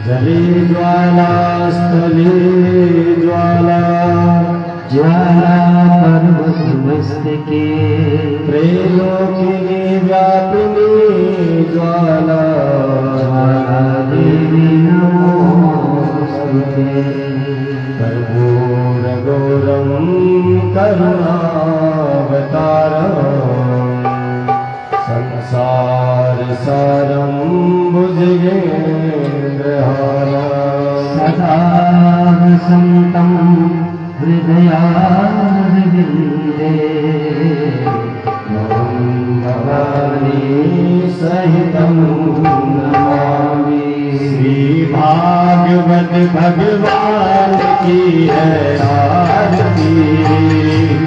जले ज्वाला स्थले ज्वाला ज्वाला पर्वत मस्तके त्रैलोकिनी व्यापिनी ज्वाला ज्वाला देवी नमोस्तुते कर्पूरगौरं करुणावतारम् संसारसारं भुजगेन्द्रहारम् सदा वसन्तं हृदयारविन्दे भवानी सहितं नमामि। श्री भागवत भगवान की है आरती,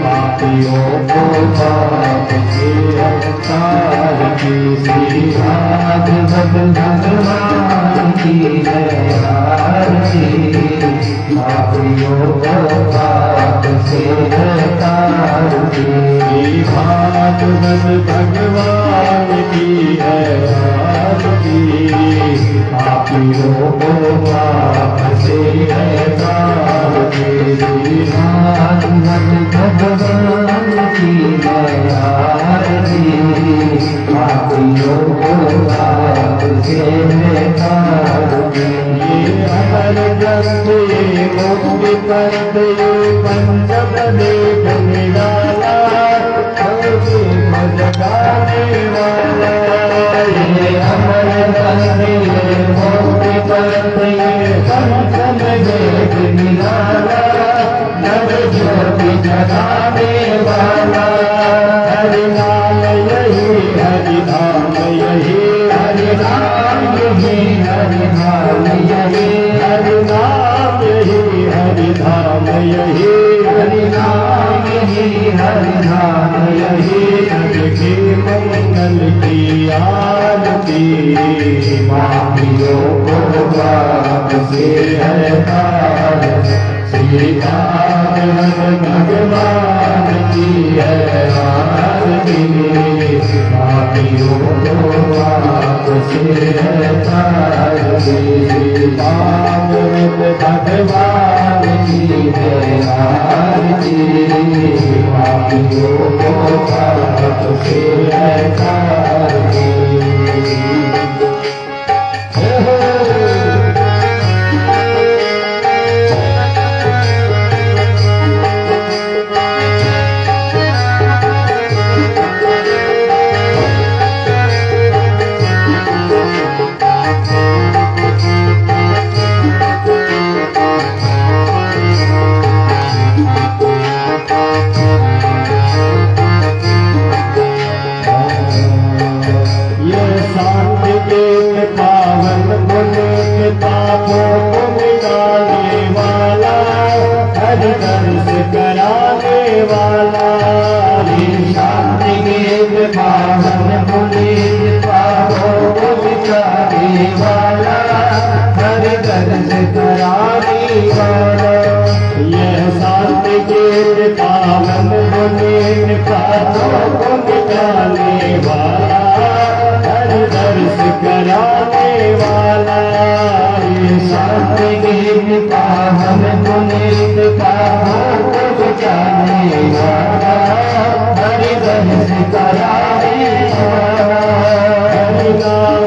पापियों को पाप से अवतार की। श्री भागवत भगवान की है आरती, पापियों को पाप से तारती। श्री भागवत भगवान की है आरती, पापियों को पाप से तारती। श्री भागवत भगवान की है आरती, पापियों को पाप से तारती। ये अमर ग्रंथ ये मुक्ति पंथ ये पंचपदेश निराला, सबके भजगाने वाला। ये अमर ग्रंथ ये मुक्ति पंथ ये पंचपदेश निराला, नव ज्योति जगाने वाला। हरि नाम यही हरि धाम यही हरि नाम यही हरि नाम यही हरि नाम यही हरि धाम यही हरि नाम यही हरि नाम यही। सबके मंगल की आरती, पापियों को पाप से है तारती। श्री भागवत भगवान की है आरती, पापियों को पाप से है तारती। श्री भागवत भगवान की है आरती, पापियों को पाप से है तारती। ये शांति के पावन पुनीत पापों को मिटाने वाला, हरि दर्श कराने वाला। ये शांति के पावन पुनीत पापों को मिटाने वाला, हरि दर्श कराने वाला। ये शांति के पावन पुनीत पापों को मिटाने वाला, हरि दर्श कराने वाला। ये शांति के पावन पुनीत पापों को मिटाने वाला, हरि दर्श कराने वाला। हरि नाम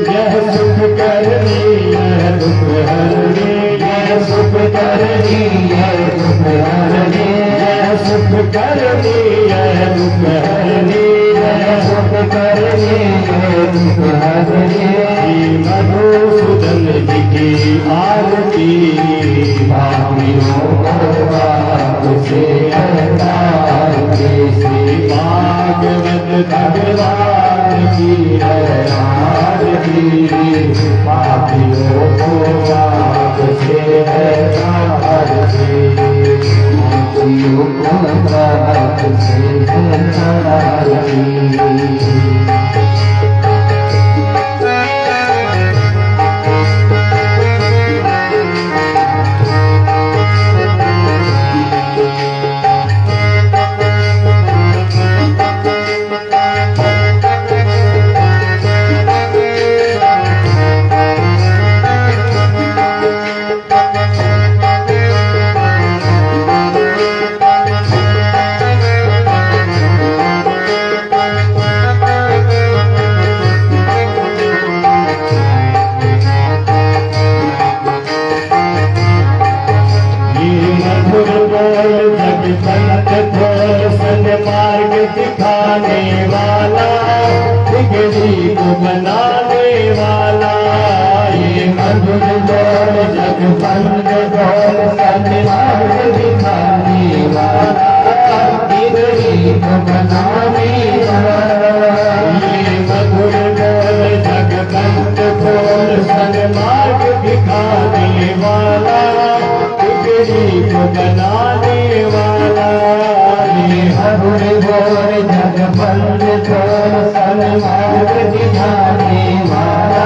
यह सुख करनी यह दुख हरनी, यह सुख करनी है दुख हरनी, यह सुख करनी यह दुख हरनी। यह सुख करनी है दुख हरनी। श्री मधुसूदन जी की आरती, पापियों को पाप से तारती। श्री भागवत भगवान की है आरती, पापियों को पाप से तारती। पापियों को पाप से तारती। मधुर बोल जग बंद बोल सन्मार्ग दिखाने वाला बिगड़ी को बनाने वाला मधुर बोल जग बंद बोल सन्मार्ग दिखाने वाला बिगड़ी को बनाने वाला मधुर बोल जग बंद बोल सन्मार्ग दिखाने वाला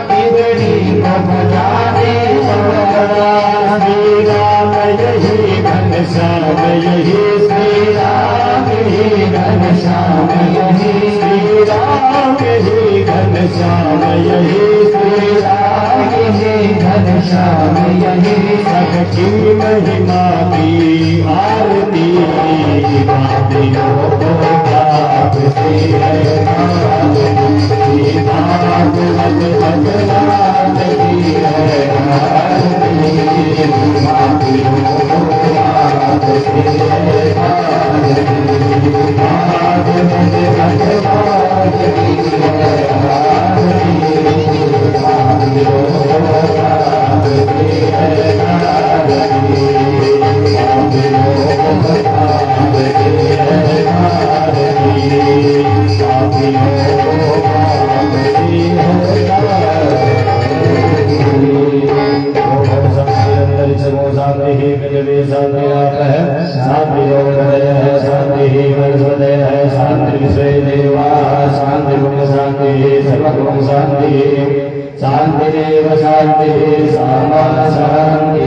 बिगड़ी को बनाने वाला श्री राम यही घनश्याम यही श्री राम यही घनश्याम यही श्री राम यही घनश्याम यही श्री राम यही घनश्याम यही सबकी महिमा की आरती बातियों को गाते हैं भागवत भगवान की है आरती बातियों को गाते हैं भागवत भगवान की है आरती बातियों को गाते हैं शांतिरेव शांति सामा शांति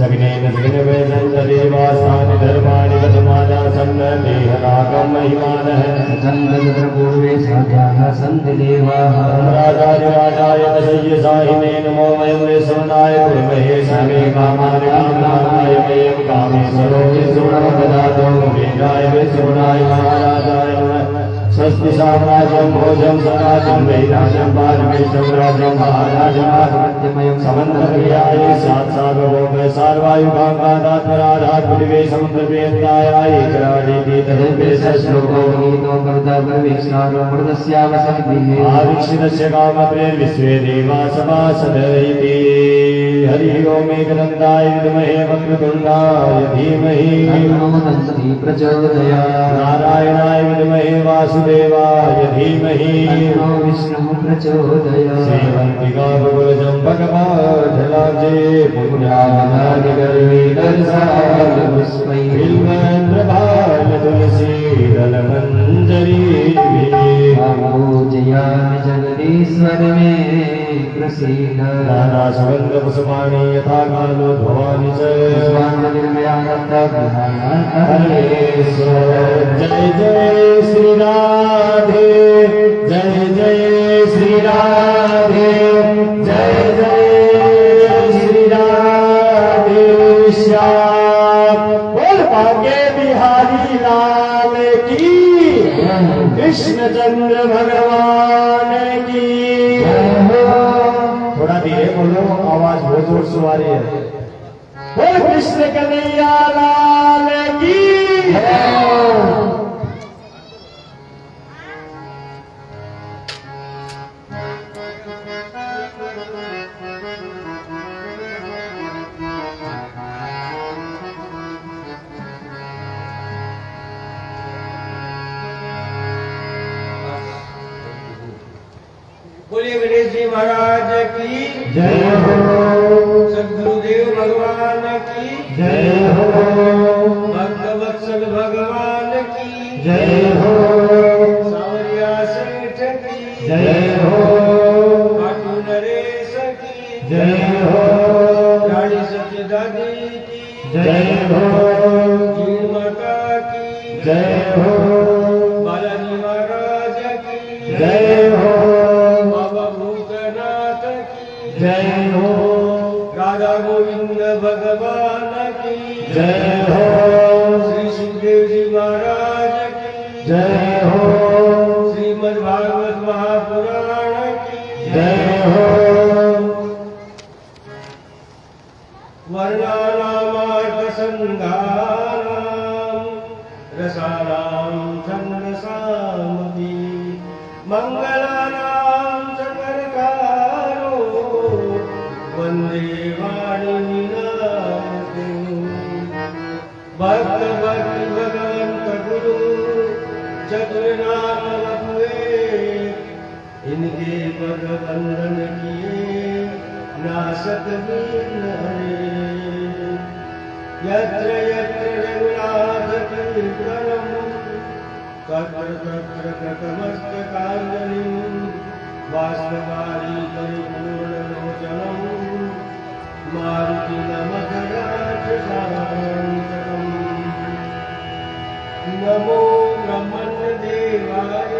जगनेन जगन्वे संतदेवासानि धर्माणि गतमाना सन्न देहरागं महिमानः पूर्वे साध्याः सन्ति देवाः राजाय दशय्यसाहिने नमो वयं विश्वनाय कुर्महे सर्वे कामानि कामाय वयं कामेश्वरो विष्णुर्ददातु वेदाय विष्णुनाय महाराजाय नमः स्वस्ति साम्राज्यं भोजं सराजं वैराजं पारमेशं राजं महाराजमात्मयं समन्तप्रियाय सात्सार्वभौम सार्वायुगाङ्गादात्मराधात् पृथिवे समुद्रप्रियन्ताय कराणीति श्लोको गीतो कर्ता प्रवेक्षामृतस्यावसन्तिः आवीक्षितस्य कामप्रेर्विश्वे देवा सभासद इति हरि ओम् एकदन्ताय विद्महे वक्रतुण्डाय धीमहि तन्नो प्रचोदयात् नारायणाय विद्महे वासुदेवाय धीमहि तन्नो विष्णुः प्रचोदयात् श्रीवन्तिका बकुलजं भगवाढलाब्जे पुण्यादिगर्वी दर्शालपुष्पै बिल्वप्रभाल तुलसी दलमञ्जरी पूजयामि जगदीश्वर मे प्रसीद नाना सुगन्ध पुष्पाणि यथा कालो भवानि च जय जय श्री राधे जय जय श्री राधे जय जय श्री राधे श्याम बोल भाग्य बिहारी लाल की कृष्ण चंद्र भगवान की थोड़ा धीरे बोलो आवाज बहुत जोर से आ रही है बोल कृष्ण कन्हैया लाल की बोलिए गणेश जी महाराज की जय हो सद्गुरुदेव भगवान की जय हो भक्तवत्सल भगवान की जय हो सावरिया सेठ की जय हो खाटू नरेश की जय हो रानी सत्यदादी की जय हो जीण माता की जय हो बालाजी महाराज की जय हो बाबा भूतनाथ की जय हो राधा गोविंद भगवान की जय हो श्री सुखदेव जी महाराज की जय हो श्रीमद् भागवत महापुराण की जय हो वर्णानामार्थसंधानां रसानां छन्दसामपि मंगलानां सकलकारो वंदे वाणी विनायके भक्त भक्ति भगवंत गुरु चतुर्नाम हुए इनके पद बंधन किए नासक दीन हरे यत्र यत्र रघुनाथ कीर्तनम् तत्र तत्र कृतमस्तकाञ्जलिं बाष्पवारी परिपूर्णलोचनं मारुति नमः राजशान्तकम् नमो ब्रह्मण्यदेवाय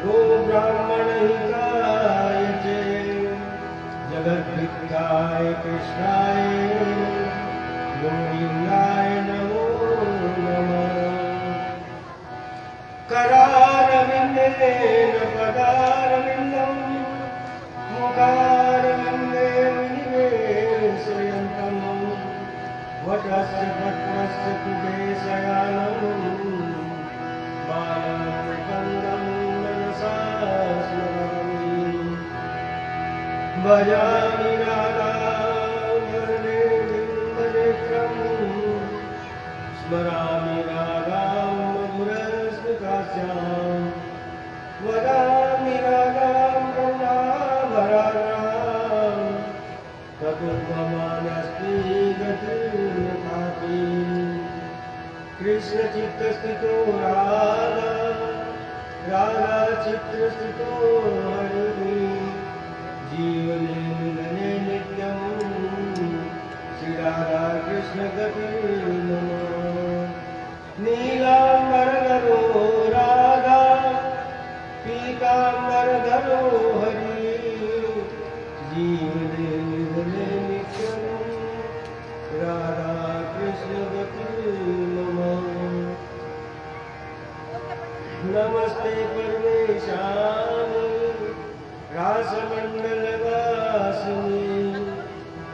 गो ब्राह्मणहिताय च जगद्विख्याय कृष्णाय गोविन्दाय नमो नमः करारविन्देन पदारविन्दं मुखारविन्दे निवेशयन्तं वटस्य पत्रस्य कुबेशयानं बालं कन्दं मनसा स्मरामि भजामि राधावरणेन्द्रनेत्रं स्मरामि राधां मधुरस्मितास्यां वदामि रागां करुणाभराणां ततोपमानस्ति गतिर्नथापि कृष्णचित्तस्थितो राधा राधाचित्तस्थितो हरिः जीवने नित्यं श्री राधा कृष्ण गतिर्नमः नीलांबरधरो राधा पीतांबरधरो हरि जीवने नित्यं राधा कृष्ण गतिर्नमः नमस्ते परमेशानि रासमण्डलवासिनि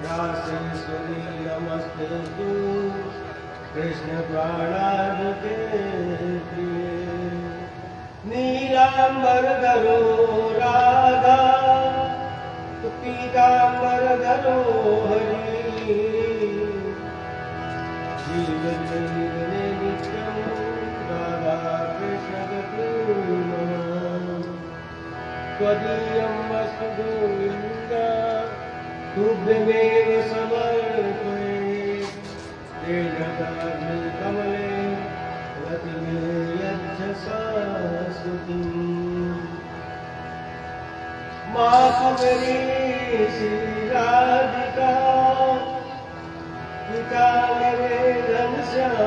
रासेश्वरी नमस्तेस्तु कृष्ण प्राणाधिके प्रिये नीलांबरधरो राधा पीतांबरधरो हरि जीवने नित्यं राधा कृष्ण गतिर्नमः त्वदीयं वस्तु गोविन्द तुभ्यमेव समर्पये तेजदाग्नि कमले रतिमे यज्ञसा स्तुतिम् मातुरी श्री राधिका पिता मेरे घनश्याम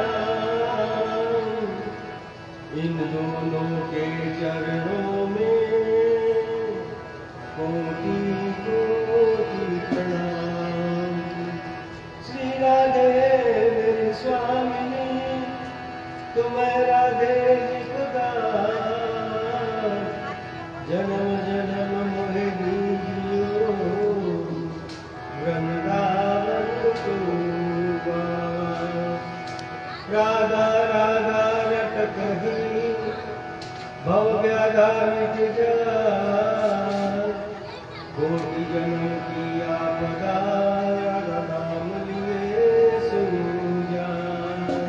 इन दोनों के चरणों में कोटि कोटि प्रणाम श्री राधे मेरी स्वामिनी तुम राधे खुदा जन्म जन्म मोहे दीजियो वृंदावन को राधा राधा रट कही भव व्याधा मिट जाए कोटि जन्म की आपदा राधा नाम लिए सुन जाए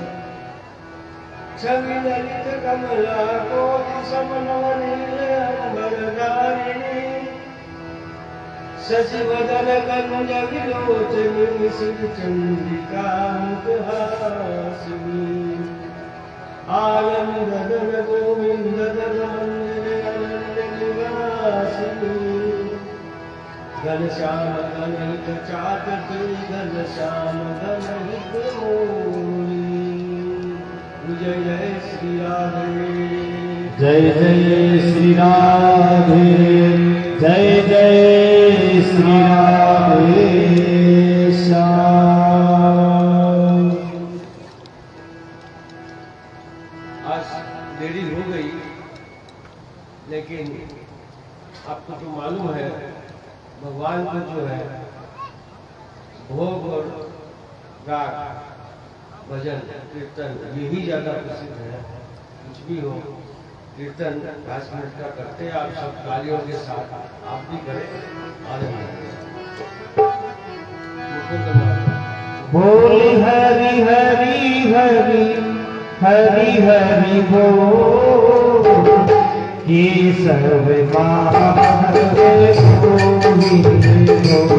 छवि ललित कमला कोटि समनवनील अंबरधारिणी शशिवदन कंज विलोचनी शिव चंद्रिका मुखहासिनी आनंद दन गोविंद दन मंदिर अनन्य निवासिनी घनश्याम घनहित चातकी घनश्याम घनहित मोरी जय जय श्री राधे जय जय श्री राधे जय जय श्री राधे श्याम। आज देरी हो गई लेकिन आपको तो मालूम है भगवान को जो है भोग और राग भजन कीर्तन यही ज्यादा प्रसिद्ध है। कुछ भी हो कीर्तन 10 मिनट का करते हैं आप सब तालियों के साथ, आप भी करें। बोल हरि हरि हरि हरि हरि बोल, ये सर्व मानव गोविंद बोल,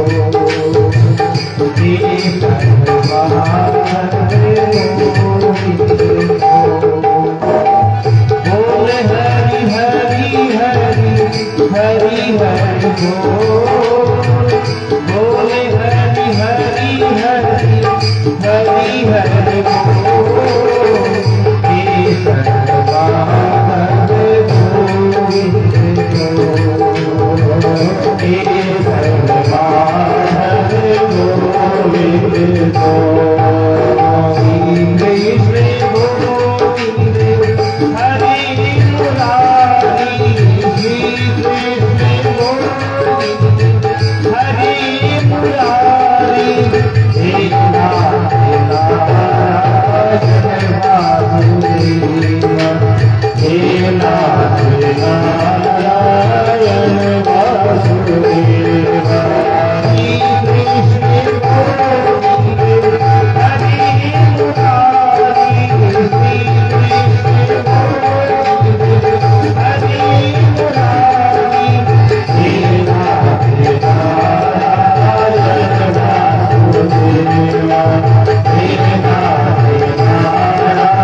ये सर्व मानव गोविंद बोल। बोल हरि हरि हरि हरि हरि बोल, बोल हरि हरि हरि हरि हरि बोल, ये सर्वमानव गोविंद बोल, ये सर्वमानव गोविंद बोल। कृष्ण गोविंद हरि मुरारी, श्री कृष्ण गोविंद हरि मुरारी, हे नाथ नारायण वासुदेव, हे नाथ नारायण वासुदेव। श्री कृष्ण गोविंद हरि मुरारी, श्री कृष्ण गोविंद हरि मुरारी, हे नाथ नारायण वासुदेव, हे नाथ नारायण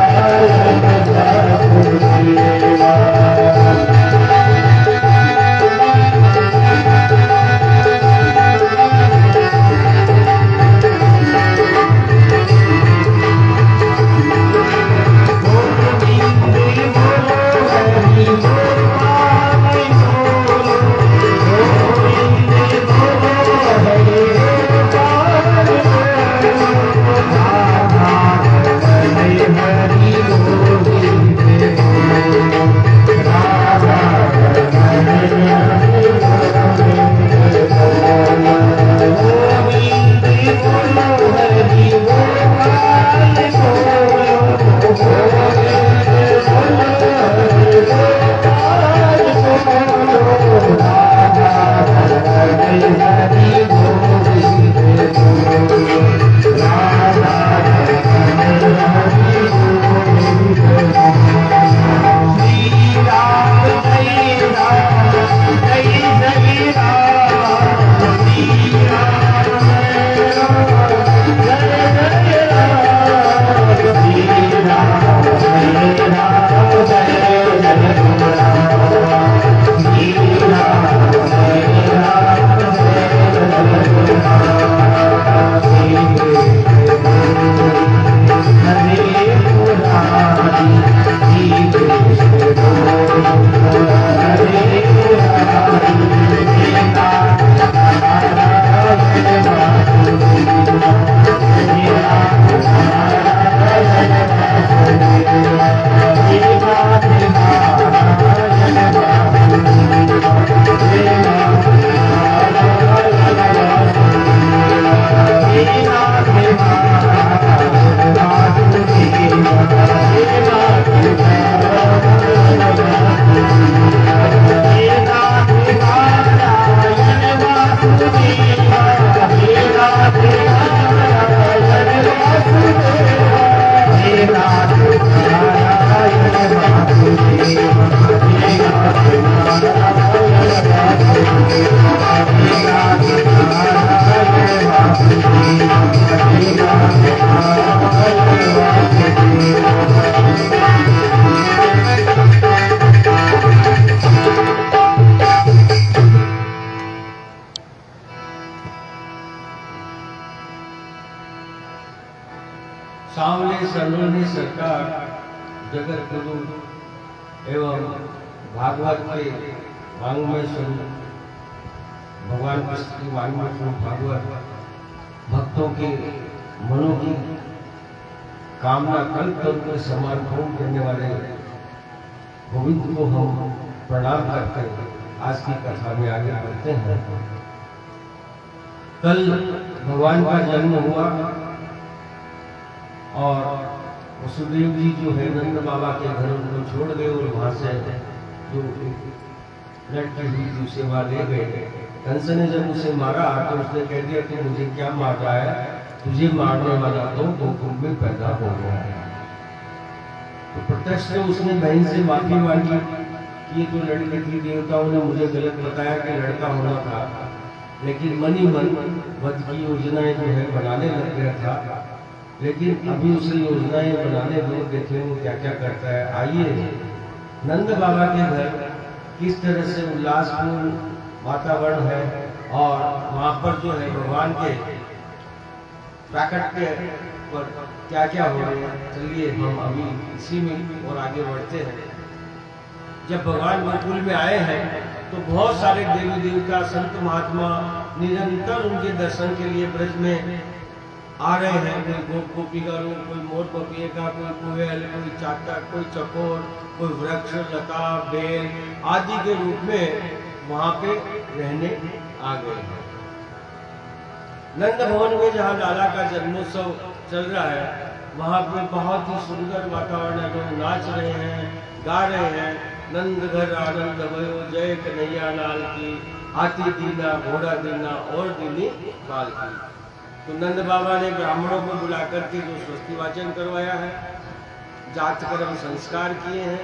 वासुदेव। सांवले सलोनी सरकार जगत गुरु एवं भागवत के वांग्मय स्वरूप भगवान कृष्ण की वांग्मय स्वरूप भागवत भक्तों के मनों की कामना कल्प कल्प में समान पूर्ण करने वाले गोविंद को हम प्रणाम करते आज की कथा में आगे बढ़ते हैं। कल भगवान का जन्म हुआ और वसुदेव जी जो है नंद बाबा के घर उनको छोड़ गए और वहां से जो लड़की हुई थी उसे वहां ले गए। कंस ने जब उसे मारा तो उसने कह दिया कि मुझे क्या मार रहा है, तुझे मारने वाला तो गोकुल में पैदा हो गया है। तो प्रत्यक्ष उसने बहन से माफी मांगी कि ये तो लड़की थी, देवताओं ने मुझे गलत बताया कि लड़का होना था, लेकिन मन ही मन वध की योजनाएं जो है बनाने लग गया था। लेकिन अभी उसे योजनाएं बनाने दो, देखें वो क्या क्या करता है। आइए नंद बाबा के घर किस तरह से उल्लासपूर्ण वातावरण है और वहां पर जो है भगवान के प्राकट्य पर क्या क्या हो रहे हैं, चलिए हम अभी इसी में और आगे बढ़ते हैं। जब भगवान गोकुल में आए हैं तो बहुत सारे देवी देवता संत महात्मा निरंतर उनके दर्शन के लिए ब्रज में आ रहे हैं। कोई गोप गोपी का रूप, कोई मोर पपिए का, कोई कोयल, कोई चातक, कोई चकोर, कोई वृक्ष लता बेल आदि के रूप में वहां पे रहने आ गए हैं। नंद भवन में जहाँ लाला का जन्मोत्सव चल रहा है वहां पे बहुत ही सुंदर वातावरण है। लोग नाच रहे हैं, गा रहे हैं, नंद घर आनंद भयो जय कन्हैया लाल की, हाथी दीना घोड़ा दीना और दीनी बाल की। तो नंद बाबा ने ब्राह्मणों को बुला करके जो स्वस्ति वाचन करवाया है, जात कर्म संस्कार किए हैं,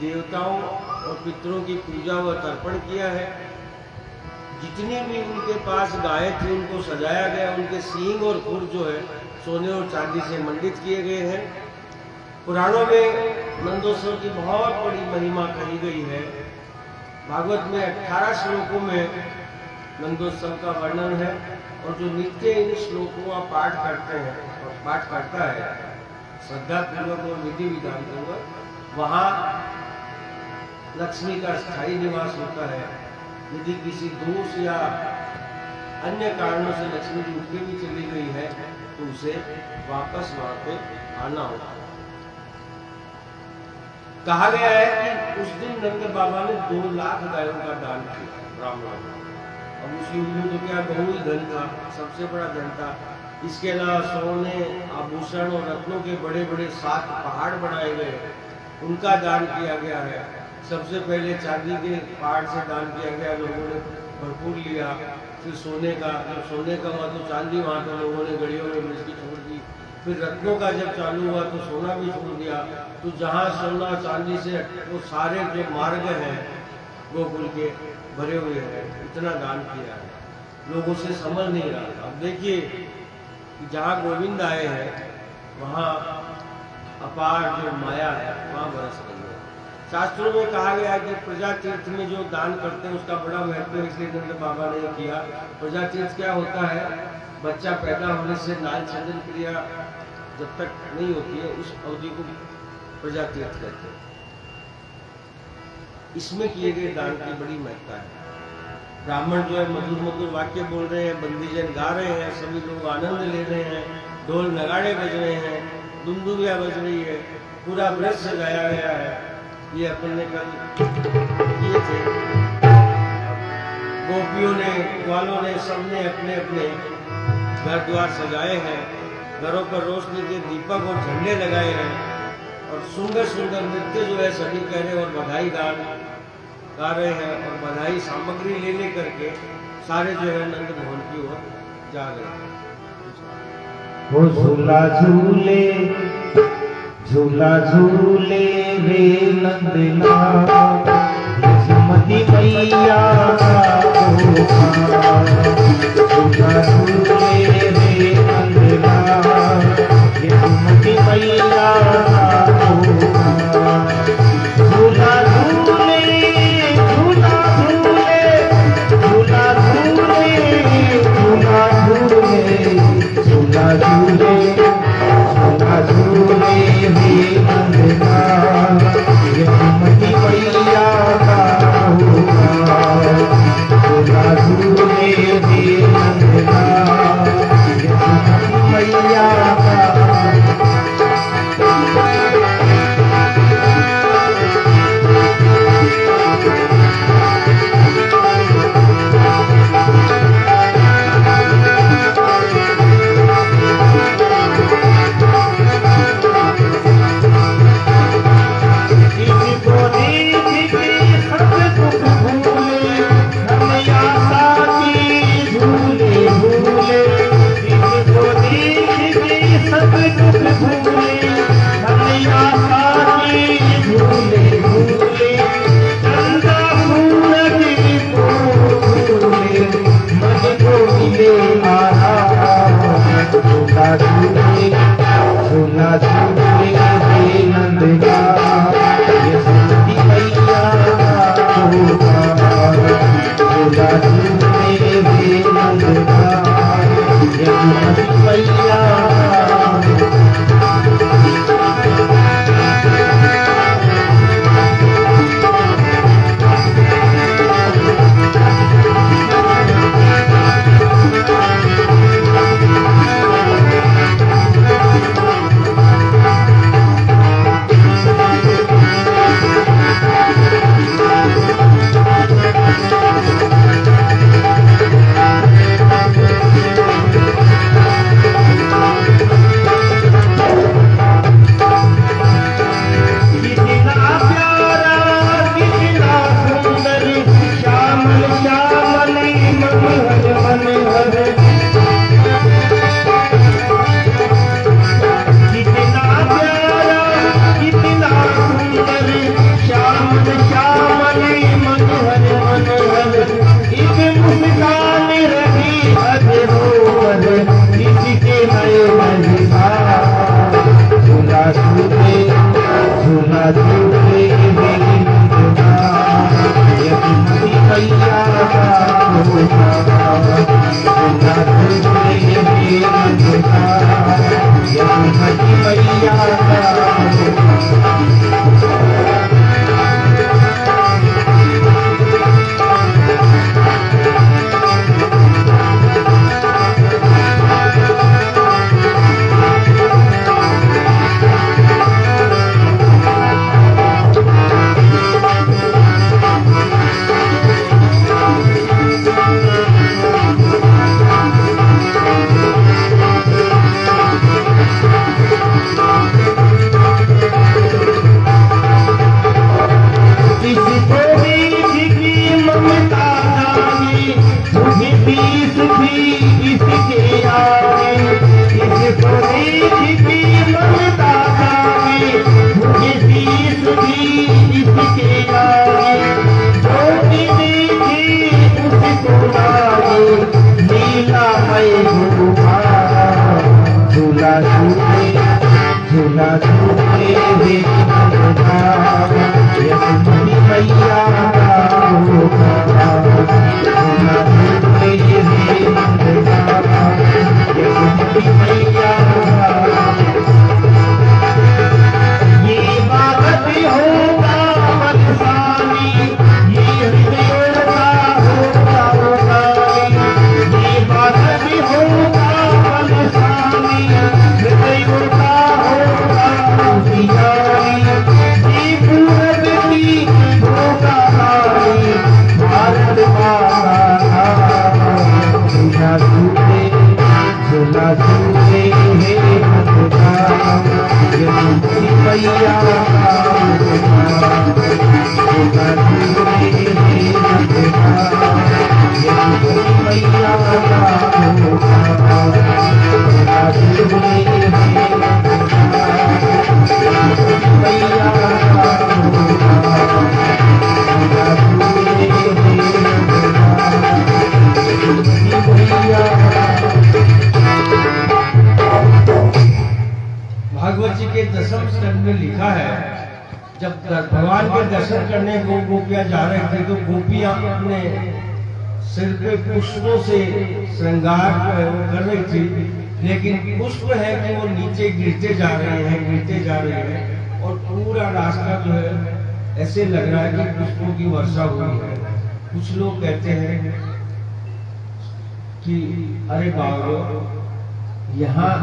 देवताओं और पितरों की पूजा व तर्पण किया है। जितनी भी उनके पास गायें थी उनको सजाया गया, उनके सींग और खुर जो है सोने और चांदी से मंडित किए गए हैं। पुराणों में नंदोत्सव की बहुत बड़ी महिमा कही गई है। भागवत में 18 श्लोकों में नंदोत्सव का वर्णन है और जो नित्य इन श्लोकों का पाठ करते हैं और पाठ करता है श्रद्धा पूर्वक और विधि विधान पूर्वक, वहां लक्ष्मी का स्थायी निवास होता है। यदि किसी दोष या अन्य कारणों से लक्ष्मी जी उठ के भी चली गई है तो उसे वापस वहां पे आना होता है। कहा गया है कि उस दिन नंद बाबा ने 2 लाख गायों का दान किया ब्राह्मणों को। अब उस युग में तो क्या बहु ही धन था, सबसे बड़ा धन था। इसके अलावा सोने आभूषण और रत्नों के बड़े बड़े 7 पहाड़ बनाए गए, उनका दान किया गया है। सबसे पहले चांदी के पहाड़ से दान किया गया, लोगों ने भरपूर लिया। फिर सोने का, जब सोने का हुआ तो चांदी वहाँ पर लोगों ने गड़ियों में मिर्ची छोड़ दी। फिर रत्नों का जब चालू हुआ तो सोना भी छोड़ दिया। तो जहाँ सोना चांदी से वो सारे जो मार्ग हैं गोकुल के भरे हुए हैं, इतना दान किया है। लोगों से समझ नहीं रहा। अब देखिए जहाँ गोविंद आए हैं वहाँ अपार जो माया है वहाँ बरस रही है। शास्त्रों में कहा गया है कि प्रजा तीर्थ में जो दान करते हैं उसका बड़ा महत्व है, इसलिए नंद बाबा ने किया। प्रजा तीर्थ क्या होता है, बच्चा पैदा होने से नाल छंदन क्रिया जब तक नहीं होती है उस अवधि को प्रजा तीर्थ कहते हैं। इसमें किए गए दान की बड़ी महत्ता है। ब्राह्मण जो है मधुर मधुर वाक्य बोल रहे हैं, बंदीजन गा रहे हैं, सभी लोग आनंद ले रहे हैं, ढोल नगाड़े बज रहे हैं, दुमदुमिया बज रही है, पूरा ब्रज सजाया गया है। ये अपन ने कल किए थे। गोपियों ने, ग्वालों ने, सबने अपने अपने घर द्वार सजाए हैं, घरों पर रोशनी के दीपक और झंडे लगाए हैं और सुंदर सुंदर नृत्य जो है सभी कह रहे और बधाई गान गा रहे हैं और बधाई सामग्री ले ले करके सारे जो है नंद भवन की ओर जा रहे हैं। वो झूला झूले झूला झूले रे नंदना, यशोमती मैया झूला झूले रे नंदना, यशोमती मैया झूला झूले झूला झूले झूला झूले झूला झूले झूला झूले झूला झूले हे नंदना, यशोमती मैया का होगा, झूला झूले हे नंदना। श्यामली मनोहर मनोहर एक मुस्कान रही अधरोहर इसके नए झूला झूले झूला झूले मेरी यमुनी मैया का झूला झूले मेरी यमुनी मैया का झूला झूले वे यमुनी मैया का झूला झूले वे यमुनी मैया ये बात होगा मनसानी ये हृदय का होगा ये बात होगा मनसानी हृदय का भारत माता झूला झूले झूला झूले हे मथुरा यमुनी मैया का झूला झूले हे मथुरा यमुनी मैया का झूला झूले हे मथुरा यमुनी मैया का भागवत जी के दसम स्कंद में लिखा है, जब भगवान के दर्शन करने गोपियां जा रहे थे तो गोपियां अपने सिर पे पुष्पों से श्रृंगार कर रही थी, लेकिन पुष्प है कि वो नीचे गिरते जा रहे हैं और पूरा रास्ता जो है ऐसे लग रहा है कि पुष्पों की वर्षा हुई है। कुछ लोग कहते हैं कि अरे बाबा यहाँ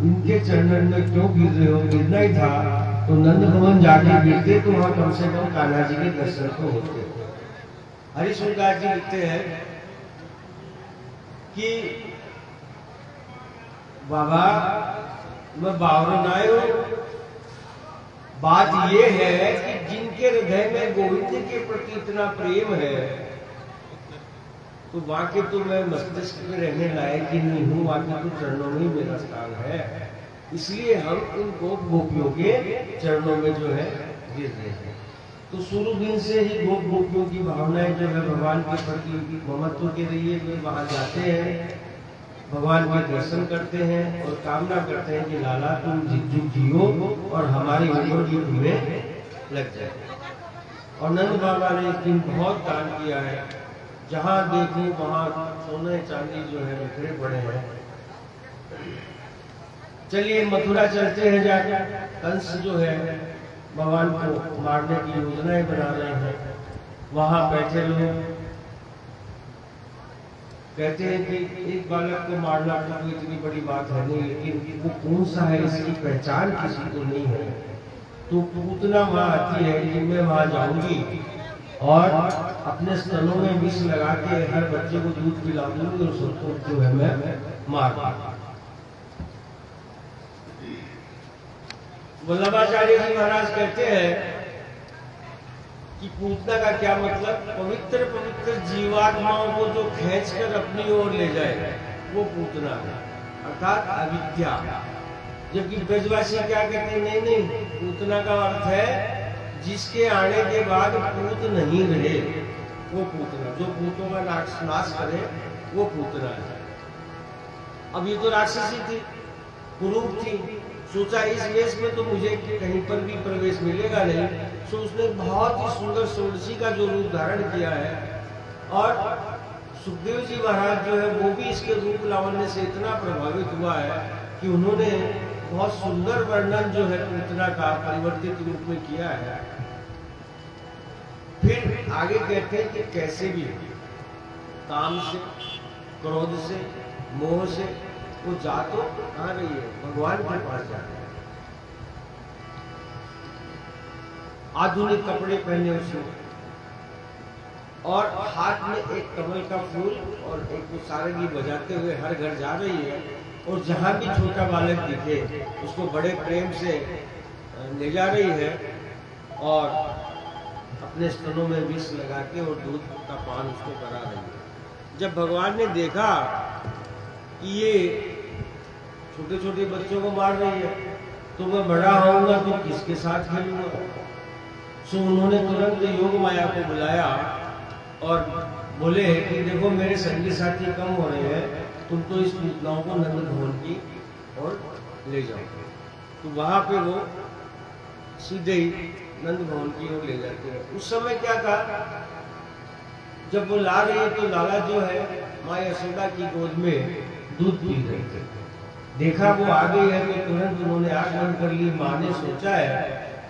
इनके चरणन में क्यों गिर रहे हो, गिरना ही था तो नंद भवन जाके गिरते तो वहां कम से कम कान्हा जी के दर्शन तो होते। हरिशंकर जी लिखते हैं कि बाबा मैं बावरा नाय हूं, बात ये है कि जिनके हृदय में गोविंद के प्रति इतना प्रेम है तो वाक्य तो मैं मस्तिष्क में रहने लायक ही नहीं हूँ, वाक्य तो चरणों में मेरा स्थान है, इसलिए हम इन गोपियों के चरणों में जो है गिर रहे हैं। तो शुरू दिन से ही गोपियों की भावनाएं जो है भगवान के प्रति ममत्व के लिए वे वहां जाते हैं, भगवान के दर्शन करते हैं और कामना करते हैं कि लाला तुम जियो और हमारी उम्र भी तुम्हें लग जाए। और नंद बाबा ने इस दिन बहुत दान किया है, जहां देखो वहां सोने चांदी जो है बिखरे पड़े हैं। चलिए मथुरा चलते हैं, जाकर कंस जो है भगवान को मारने की योजनाएं बना रहे हैं। वहां बैठे लोग कहते हैं कि एक बालक को मारना तो कोई इतनी बड़ी बात है नहीं, लेकिन वो कौन सा है इसकी पहचान किसी को नहीं है। तो पूतना वहां आती है कि मैं वहां जाऊंगी और अपने स्तनों में विष लगा के हर बच्चे को दूध पिला दूंगी और सबको जो है मैं मार दूंगा। वल्लभाचार्य जी महाराज कहते हैं कि पूतना का क्या मतलब, पवित्र पवित्र जीवात्माओं को जो खींचकर अपनी ओर ले जाए वो पूतना है, अर्थात अविद्या। जबकि ब्रजवासी क्या कहते हैं, नहीं नहीं, पूतना का अर्थ है जिसके आने के बाद पूत नहीं रहे वो पूतना, जो पूतों का नाश करे वो पूतना है। अब ये तो राक्षसी थी, कुरूप थी, सोचा इस वेश में तो मुझे कहीं पर भी प्रवेश मिलेगा नहीं, तो उसने बहुत ही सुंदर षोडशी का जो रूप धारण किया है। और सुखदेव जी महाराज जो है वो भी इसके रूप लावण्य से इतना प्रभावित हुआ है कि उन्होंने बहुत सुंदर वर्णन जो है पूतना का परिवर्तित रूप में किया है। फिर आगे कहते हैं कि कैसे भी काम से, क्रोध से, मोह से वो जा तो कहाँ रही है, भगवान के पास जा रही है। आधुनिक कपड़े पहने उसने और हाथ में एक कमल का फूल और एक सारंगी बजाते हुए हर घर जा रही है। और जहां भी छोटा बालक दिखे उसको बड़े प्रेम से ले जा रही है और अपने स्तनों में विष लगा के और दूध का पान उसको करा रही है। जब भगवान ने देखा कि ये छोटे छोटे बच्चों को मार रही है तो मैं बड़ा होऊंगा तो किसके साथ खेलूंगा, सो उन्होंने तुरंत योग माया को बुलाया और बोले कि देखो मेरे संगी साथी कम हो रहे हैं, तुम तो इस पूतनाओं को नंद भवन की और ले जाओ। तो वहां पे वो सीधे ही नंद भवन की ओर ले जाते हैं। उस समय क्या था, जब वो ला रही है तो लाला जो है माँ यशोदा की गोद में दूध पी रहे थे। देखा वो आ गई है तो तुरंत उन्होंने आंख बंद कर ली। माँ ने सोचा है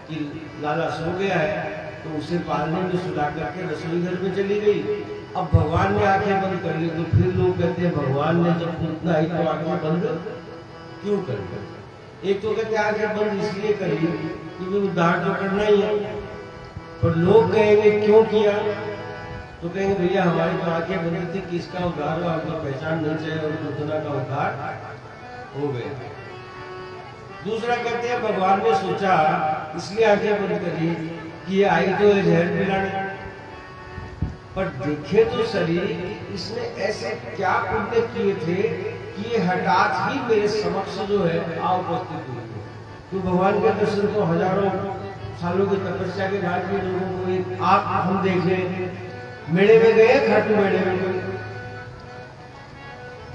कि लाला सो गया है तो उसे पालने में सुला करके रसोई घर में चली गई। अब भगवान ने आंखें बंद कर ली तो फिर लोग कहते हैं भगवान ने जब पूतना ही तो आंखें बंद क्यों कर दी। एक तो कहते हैं आंखें बंद इसलिए करी क्योंकि उद्धार तो करना ही है, पर लोग कहेंगे क्यों किया, तो कहेंगे भैया हमारी तो आंखें बंद थी, किसका उद्धार हो आपको पहचान नहीं चाहिए और पूतना का उद्धार हो गया। दूसरा कहते हैं भगवान ने सोचा इसलिए आंखें बंद करी कि ये आई तो जहर पिलाने, पर देखे तो शरीर इसने ऐसे क्या पुण्य किए थे कि ये हठात ही मेरे समक्ष जो है आ उपस्थित हुए। तो भगवान के दर्शन तो हजारों सालों की तपस्या के बाद भी लोगों को आप हम देख रहे मेले में गए, खाटू मेले में कोई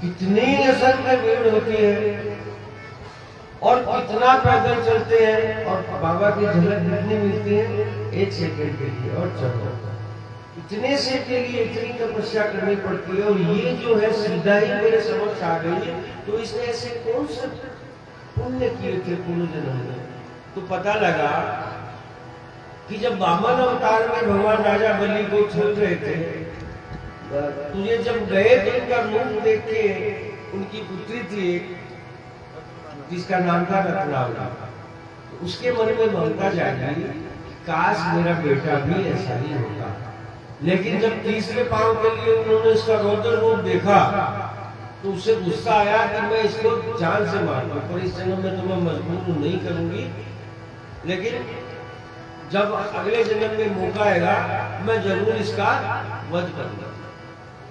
कितनी नस्ल में भीड़ होती है और कितना पैदल चलते हैं और बाबा की झलक कितनी मिलती है, 1 सेकंड के लिए और चलो इतने से के लिए इतनी तपस्या करनी पड़ती है। और ये जो है सीधा ही मेरे समक्ष आ गई है, तो इसने ऐसे कौन से पुण्य किए थे पूर्व जन्म में। तो पता लगा कि जब वामन अवतार में भगवान राजा बलि को छोड़ रहे थे, तुझे जब गए तो उनका रूप देख के उनकी पुत्री थी जिसका नाम था रत्नावली, उसके मन में ममता जागी काश मेरा बेटा भी ऐसा ही होता। लेकिन जब तीसरे पांव के लिए उन्होंने इसका रौद्र रूप देखा तो उससे गुस्सा आया कि मैं इसको जान से मारूंगा, पर इस जन्म में तो मैं मजबूर नहीं करूंगी, लेकिन जब अगले जन्म में मौका आएगा मैं जरूर इसका वध करूंगा,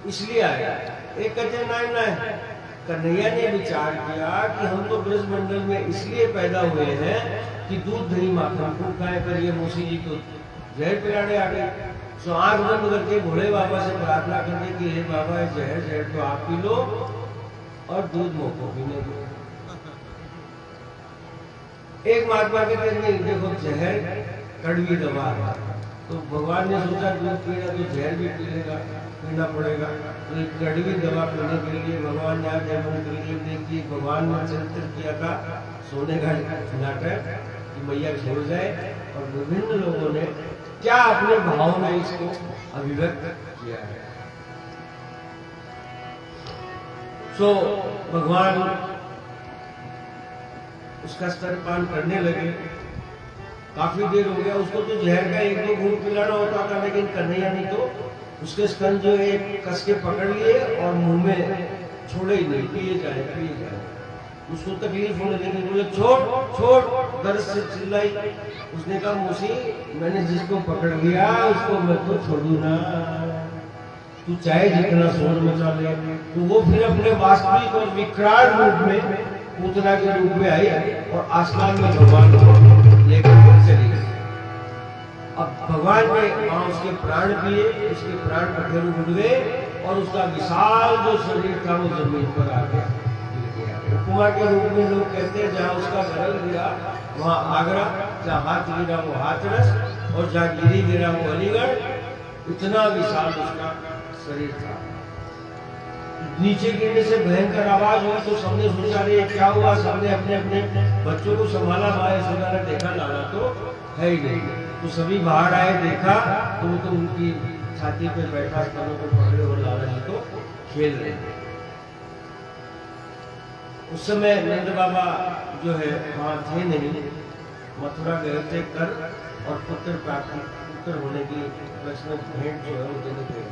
इसलिए आया। एक कहते नहीं कन्हैया ने विचार किया कि हम तो ब्रजमंडल में इसलिए पैदा हुए हैं कि दूध दही माखन खूब खाए, पर ये मौसी जी को जहर पिलाने आ गए। सो आंख बंद करके भोले बाबा से प्रार्थना करके कि हे बाबा जहर तो आप पी लो और दूध मोको पीने दो। एक महात्मा कहते नहीं देखो जहर कड़वी दवा है, तो भगवान ने सोचा दूध पीना तो जहर भी पीना पड़ेगा, तो कड़वी दवा पीने के लिए भगवान ने आगे बंद कर ली। देखिए भगवान ने चिंतन किया था सोने का नाटक कि मैया छोड़ जाए, और विभिन्न लोगों ने क्या अपने भाव में इसको अभिव्यक्त किया है। सो भगवान उसका स्तनपान करने लगे। काफी देर हो गया, उसको तो जहर का 1-2 घूंट पिलाना होता था, लेकिन कन्हैया नहीं तो उसके स्तन जो है कस के पकड़ लिए और मुंह में छोड़े ही नहीं, पिए जाए। उसको तकलीफ होने लगी, बोले छोड़ दर्द से चिल्लाई। उसने कहा मौसी मैंने जिसको पकड़ लिया उसको मैं तो छोड़ू ना, तू चाहे जितना शोर मचा ले। तो वो फिर अपने वास्तविक और विकराल रूप में पूतना के रूप में आई और आसमान में भगवान को लेकर चली गई। भगवान ने वहां उसके प्राण पिए, उसके प्राण पखेरु उड़ गए और उसका विशाल जो शरीर था वो जमीन पर आके गिर गया। उपमा के रूप में लोग कहते हैं जहाँ उसका गरल गिरा वहाँ आगरा, जहाँ हाथ गिरा वो हाथरस और जहाँ गिरी गिरा वो अलीगढ़। इतना विशाल उसका शरीर था। नीचे गिरने से भयंकर आवाज हुई तो सबने सोचा रे क्या हुआ। सबने अपने अपने बच्चों को संभाला। माँ यशोदा ने देखा लाला तो है ही नहीं, तो सभी बाहर आए, देखा तो वो तो उनकी छाती पे बैठा, स्तनों पे पकड़े और लाला जी तो खेल रहे थे। उस समय नंद बाबा जो है वहां थे नहीं, मथुरा गए थे कर और पुत्र प्राप्ति, पुत्र होने की वैष्णव भेंट जो है वो देने गए।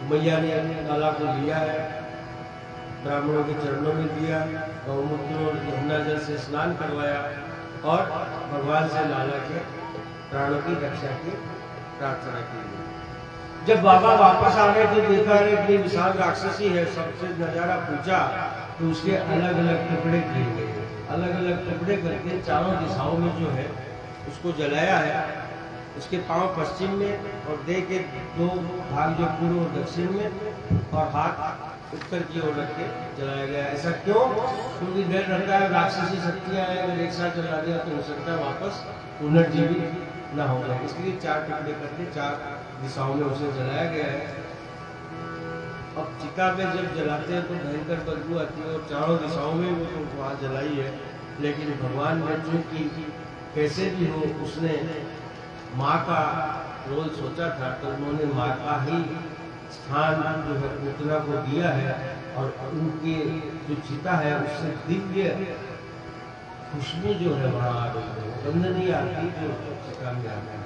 मैया ने लाला को लिया है, ब्राह्मणों के चरणों में दिया, गौमूत्र और यमुना जल से स्नान करवाया और भगवान से लाला के प्राणों की रक्षा की प्रार्थना की। जब बाबा वापस आ रहे थे देखा रे इतनी विशाल राक्षसी है, सबसे नजारा पूछा तो उसके अलग अलग टुकड़े किए गए, अलग अलग टुकड़े करके चारों दिशाओं में जो है उसको जलाया है। उसके पांव पश्चिम में और देह के दो भाग जो पूर्व और दक्षिण में और हाथ उत्तर की ओर रख के जलाया गया। ऐसा क्यों? क्योंकि डर रहता है राक्षसी शक्तियां हैं, अगर एक साथ जला दिया तो हो सकता है वापस पुनर्जीवित न हो जाए, इसलिए चार टुकड़े करके चार दिशाओं में उसे जलाया गया है। अब चिता में जब जलाते हैं तो भयंकर बदबू आती है और चारों दिशाओं में वो तो वहां जलाई है, लेकिन भगवान ने चूंकि कैसे भी हो उसने माँ का रोल सोचा था तो उन्होंने माँ का ही स्थान जो है पुतना को दिया है और उनके जो चिता है उससे दिव्य खुशबू जो है वहां आ रही है, गंध नहीं आती जो चिता में आता है।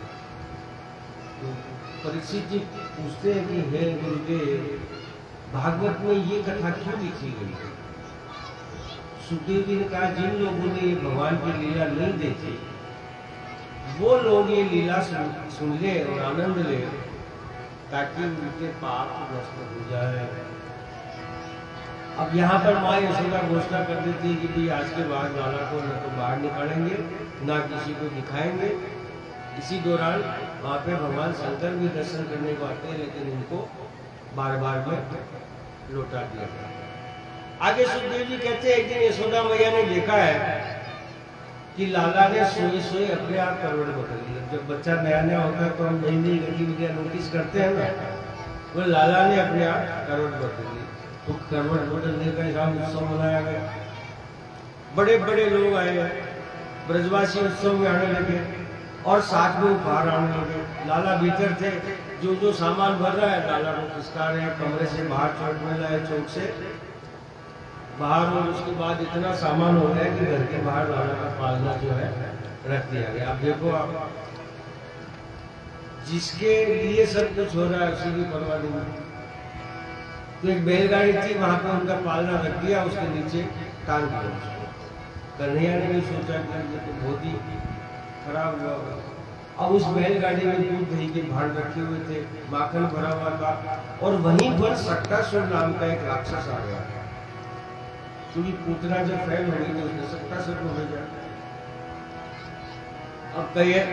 तो परीक्षित जी पूछते हैं कि हे गुरुदेव, भागवत में ये कथा क्यों लिखी गई? सुखदेव जी ने कहा जिन लोगों ने भगवान की लीला नहीं देखी वो लोग ये लीला सुन ले और आनंद ले ताकि उनके पाप नष्ट हो जाए। अब यहाँ पर माँ यशोदा घोषणा कर देती है कि भाई आज के बाद लाला को न तो बाहर निकालेंगे ना किसी को दिखाएंगे। इसी दौरान वहाँ पे भगवान शंकर भी दर्शन करने को आते हैं, लेकिन इनको बार बार में लौटा दिया जाता। आगे सुखदेव जी कहते हैं एक दिन यशोदा मैया ने देखा है कि लाला ने सोए सोए अपने आप करवट बदल लिया। जब बच्चा नया नया होता है तो हम नई नई गतिविधियां नोटिस करते हैं ना, वो लाला ने अपने आप करवट बदल ली। तो करवट बदलने का यहाँ उत्सव मनाया गया, बड़े बड़े लोग आए हैं, ब्रजवासी उत्सव में आने लगे और साथ में बाहर आने लगे। लाला भीतर थे, जो जो सामान भर रहा है लाला को खिसका रहे हैं, कमरे से बाहर चौक में लाए, चौक से बाहर, और उसके बाद इतना सामान हो गया कि घर के बाहर लाला का पालना जो है रख दिया गया। अब देखो आप, जिसके लिए सब कुछ हो रहा है उसी की परवाह नहीं। तो एक बैलगाड़ी थी, वहां पे उनका पालना रख दिया, उसके नीचे टांग दिया उसको। कन्हैया ने भी सोचा कि ये तो बहुत ही खराब हुआ। अब उस बैलगाड़ी में दूध दही के भांड रखे हुए थे, माखन भरा हुआ था, और वहीं पर सक्टासुर नाम का एक राक्षस आ गया, क्योंकि पूतना जब फैल हो गई तो उसने सक्टासुर को भेजा। अब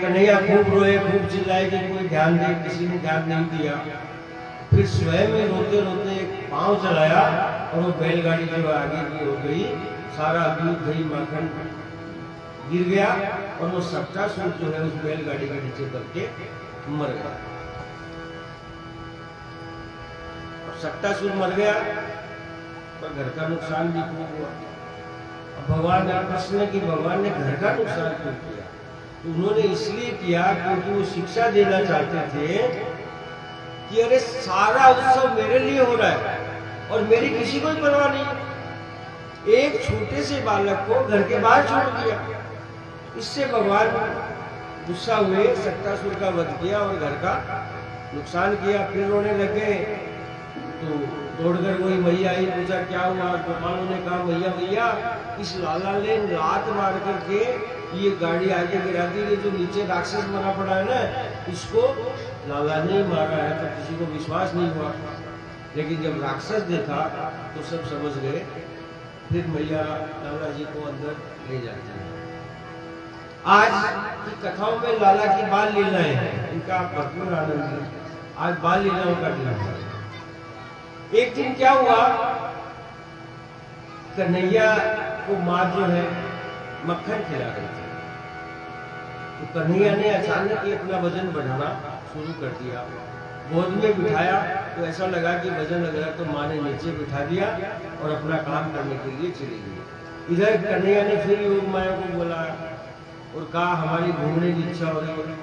कन्हैया खूब रोए, खूब चिल्लाए कि कोई ध्यान दे, किसी ने ध्यान नहीं दिया। फिर स्वयं में रोते रोते एक पांव चलाया और वो बैलगाड़ी जो आगे की हो गई, सारा दूध दही माखन गिर गया और वो सक्टासुर जो है उस बैलगाड़ी के नीचे करके मर गया। सक्टासुर मर गया पर घर का नुकसान भी खूब हुआ। अब भगवान ने प्रश्न कि भगवान ने घर का नुकसान क्यों किया? तो उन्होंने इसलिए किया क्योंकि वो शिक्षा देना चाहते थे कि अरे सारा उत्सव मेरे लिए हो रहा है और मेरी किसी को परवाह नहीं। एक छोटे से बालक को घर के बाहर छोड़ दिया। इससे भगवान गुस्सा हुए, सक्टासुर का वध किया और घर का नुकसान किया। फिर रोने लगे तो दौड़कर कोई मैया आई, पूछा क्या हुआ? गोपालों ने कहा मैया मैया इस लाला ने लात मार करके ये गाड़ी आगे गिरा दी, जो नीचे राक्षस मरा पड़ा है ना, इसको लाला ने मारा है। तो किसी को विश्वास नहीं हुआ, लेकिन जब राक्षस देखा तो सब समझ गए। फिर मैया लाला जी को अंदर ले जाती है। आज की कथाओं में लाला की बाल लीलाएं हैं, इनका भरपूर आनंद है। आज बाल लीलाओं का दिन है। एक दिन क्या हुआ, कन्हैया को माँ जो है मक्खन खिला रही थी, तो कन्हैया ने अचानक ही अपना वजन बढ़ाना शुरू कर दिया। गोद में बिठाया तो ऐसा लगा कि वजन लग रहा, तो माँ ने नीचे बिठा दिया और अपना काम करने के लिए चली गई। इधर कन्हैया ने फिर योग माया को बोला और कहा हमारी घूमने की इच्छा हो रही है।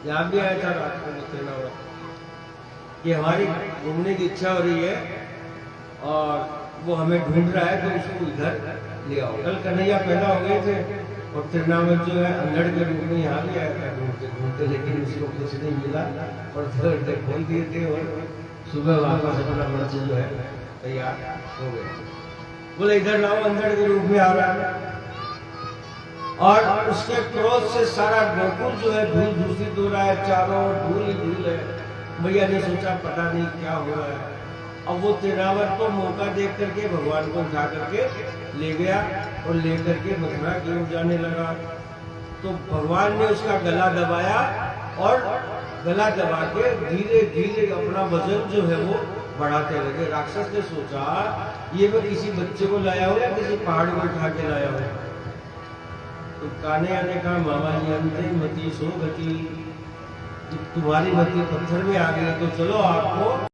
यहाँ भी आया था रात को बताना हुआ कि हमारी घूमने की इच्छा हो रही है और वो हमें ढूंढ रहा है, तो उसको इधर ले आओ। कल कन्हैया पैदा हो गए थे और तिरनावत जो है अंधड़ के रूप में यहाँ भी आया था ढूंढते ढूंढते, लेकिन उसको कुछ नहीं मिला और दर खोल दिए थे और सुबह वापस अपना मंच जो है तैयार हो गए। बोले इधर लाओ, अंधड़ के रूप में आ रहा है। और उसके क्रोध से सारा गोकुल जो है धूल दूषित हो रहा है, चारों ओर धूल ही धूल है। भैया ने सोचा पता नहीं क्या हो रहा है। अब वो तिरनावत को मौका देख करके भगवान को उठा करके ले गया और लेकर के मथुरा की ओर जाने लगा। तो भगवान ने उसका गला दबाया और गला दबा के धीरे धीरे अपना वजन जो है वो बढ़ाते लगे। राक्षस ने सोचा ये मैं किसी बच्चे को लाया हो या किसी पहाड़ में उठा के लाया हो। तो कान्हैया ने कहा मामा जी अंते मती सो गति, तुम्हारी मती पत्थर में आ गई, तो चलो आपको